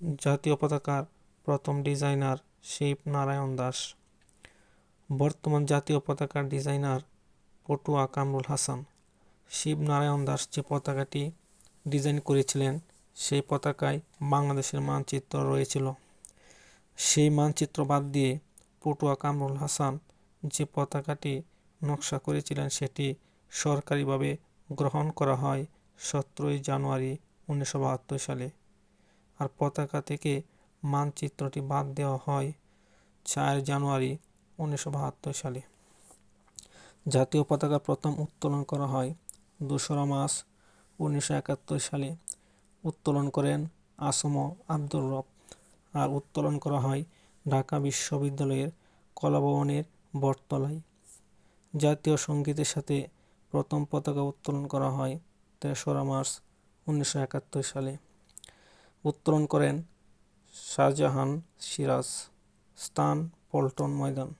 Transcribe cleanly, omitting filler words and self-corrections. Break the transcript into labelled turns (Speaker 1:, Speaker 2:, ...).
Speaker 1: জাতীয় পতাকার প্রথম ডিজাইনার শিবনারায়ণ দাস। বর্তমান জাতীয় পতাকার ডিজাইনার পটুয়া কামরুল হাসান। শিবনারায়ণ দাস যে পতাকাটি ডিজাইন করেছিলেন সেই পতাকায় বাংলাদেশের মানচিত্র রয়েছিল। সেই মানচিত্র বাদ দিয়ে পটুয়া কামরুল হাসান যে পতাকাটি নকশা করেছিলেন সেটি সরকারিভাবে গ্রহণ করা হয় 17 জানুয়ারি 1972 সালে। আর পতাকা থেকে মানচিত্রটি বাদ দেওয়া হয় 4 জানুয়ারি 1972 সালে। জাতীয় পতাকা প্রথম উত্তোলন করা হয় 2রা মার্চ 1971 সালে। উত্তোলন করেন আসম আব্দুর রব। আর উত্তোলন করা হয় ঢাকা বিশ্ববিদ্যালয়ের কলাভবনের বটতলায়। জাতীয় সঙ্গীতের সাথে প্রথম পতাকা উত্তোলন করা হয় 3রা মার্চ 1971 সালে। উত্তোলন করেন শাহজাহান সিরাজ। স্থান পল্টন ময়দান।